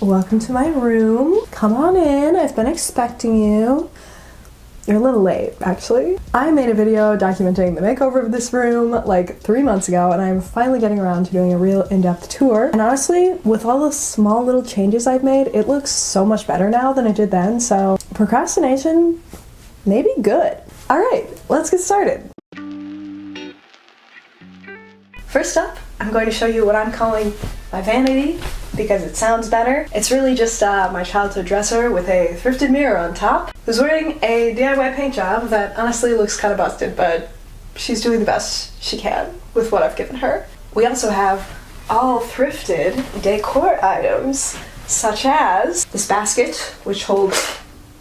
Welcome to my room. Come on in, I've been expecting you. You're a little late, actually. I made a video documenting the makeover of this room like 3 months ago, and I'm finally getting around to doing a real in-depth tour. And honestly, with all the small little changes I've made, it looks so much better now than it did then, so procrastination may be good. Alright, let's get started. First up, I'm going to show you what I'm calling my vanity, because it sounds better. It's really just my childhood dresser with a thrifted mirror on top, who's wearing a DIY paint job that honestly looks kind of busted, but she's doing the best she can with what I've given her. We also have all thrifted decor items, such as this basket, which holds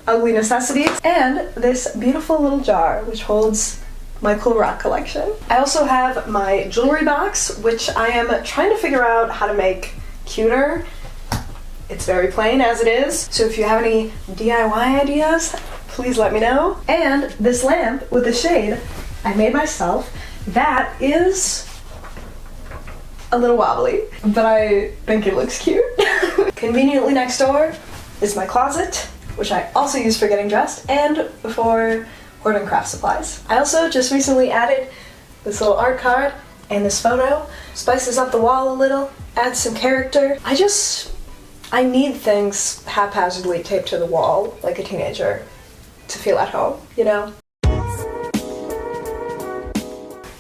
ugly necessities, and this beautiful little jar, which holds my cool rock collection. I also have my jewelry box, which I am trying to figure out how to make cuter. It's very plain as it is, so if you have any DIY ideas, please let me know. And this lamp with the shade I made myself, that is a little wobbly, but I think it looks cute. Conveniently next door is my closet, which I also use for getting dressed and for hoarding craft supplies. I also just recently added this little art card and this photo. Spices up the wall a little, adds some character. I need things haphazardly taped to the wall like a teenager to feel at home, you know?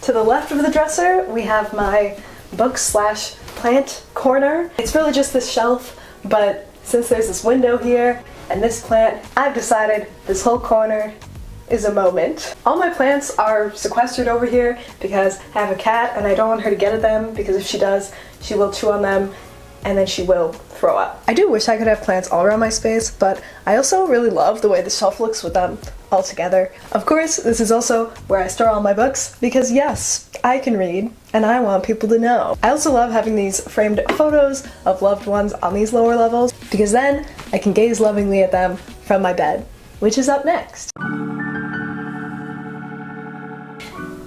To the left of the dresser, we have my book/plant corner. It's really just this shelf, but since there's this window here and this plant, I've decided this whole corner is a moment. All my plants are sequestered over here because I have a cat and I don't want her to get at them, because if she does, she will chew on them and then she will throw up. I do wish I could have plants all around my space, but I also really love the way the shelf looks with them all together. Of course, this is also where I store all my books, because yes, I can read and I want people to know. I also love having these framed photos of loved ones on these lower levels, because then I can gaze lovingly at them from my bed, which is up next.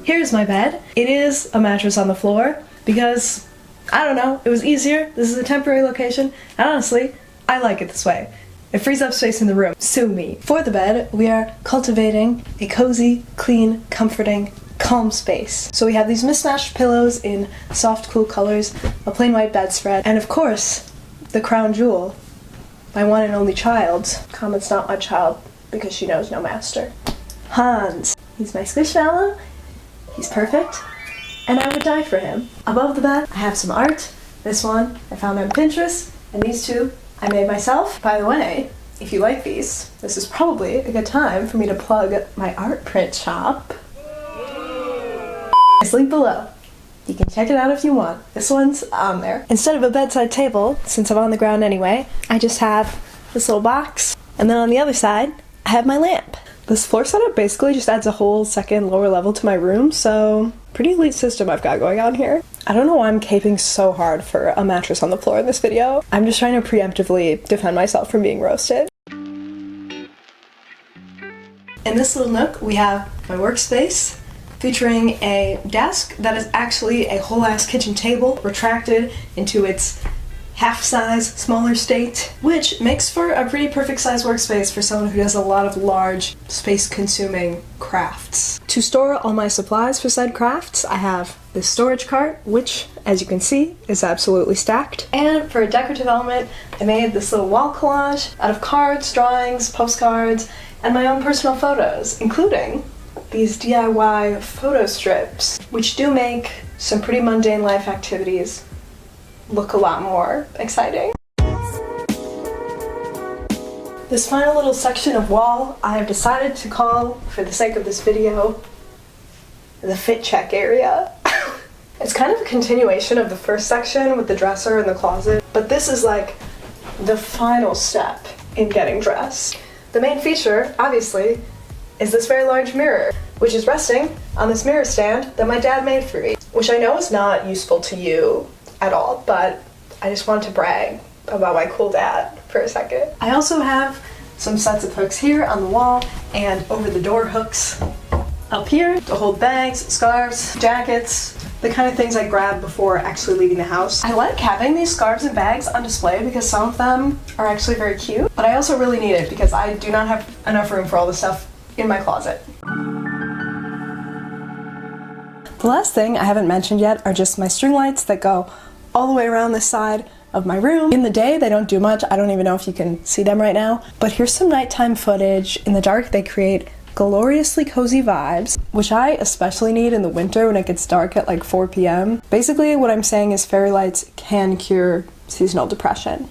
Here's my bed. It is a mattress on the floor because, I don't know, it was easier. This is a temporary location, and honestly, I like it this way. It frees up space in the room. Sue me. For the bed, we are cultivating a cozy, clean, comforting, calm space. So we have these mismatched pillows in soft, cool colors, a plain white bedspread, and of course, the crown jewel, my one and only child. Comment's not my child because she knows no master. Hans. He's my squishmallow. He's perfect, and I would die for him. Above the bed, I have some art. This one I found on Pinterest, and these two I made myself. By the way, if you like these, this is probably a good time for me to plug my art print shop. It's linked below. You can check it out if you want. This one's on there. Instead of a bedside table, since I'm on the ground anyway, I just have this little box, and then on the other side, I have my lamp. This floor setup basically just adds a whole second lower level to my room, so pretty elite system I've got going on here. I don't know why I'm caping so hard for a mattress on the floor in this video. I'm just trying to preemptively defend myself from being roasted. In this little nook, we have my workspace, featuring a desk that is actually a whole ass kitchen table retracted into its half-size, smaller state, which makes for a pretty perfect size workspace for someone who does a lot of large, space-consuming crafts. To store all my supplies for said crafts, I have this storage cart, which, as you can see, is absolutely stacked. And for a decorative element, I made this little wall collage out of cards, drawings, postcards, and my own personal photos, including these DIY photo strips, which do make some pretty mundane life activities look a lot more exciting. This final little section of wall I have decided to call, for the sake of this video, the fit check area. It's kind of a continuation of the first section with the dresser and the closet, but this is like the final step in getting dressed. The main feature, obviously, is this very large mirror, which is resting on this mirror stand that my dad made for me, which I know is not useful to you at all, but I just want to brag about my cool dad for a second. I also have some sets of hooks here on the wall and over the door hooks up here to hold bags, scarves, jackets, the kind of things I grab before actually leaving the house. I like having these scarves and bags on display because some of them are actually very cute, but I also really need it because I do not have enough room for all this stuff in my closet. The last thing I haven't mentioned yet are just my string lights that go all the way around this side of my room. In the day, they don't do much. I don't even know if you can see them right now, but here's some nighttime footage. In the dark, they create gloriously cozy vibes, which I especially need in the winter when it gets dark at like 4 p.m. Basically, what I'm saying is fairy lights can cure seasonal depression.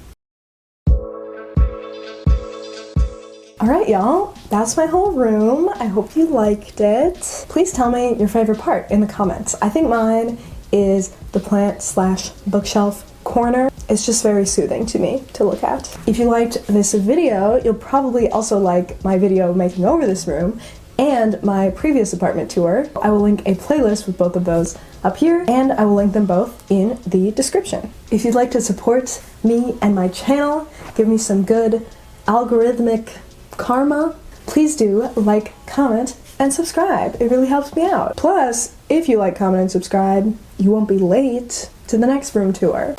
Alright y'all, that's my whole room. I hope you liked it. Please tell me your favorite part in the comments. I think mine is the plant/bookshelf corner. It's just very soothing to me to look at. If you liked this video, you'll probably also like my video making over this room and my previous apartment tour. I will link a playlist with both of those up here, and I will link them both in the description. If you'd like to support me and my channel, give me some good algorithmic karma, please do like, comment, and subscribe. It really helps me out. Plus, if you like, comment, and subscribe, you won't be late to the next room tour.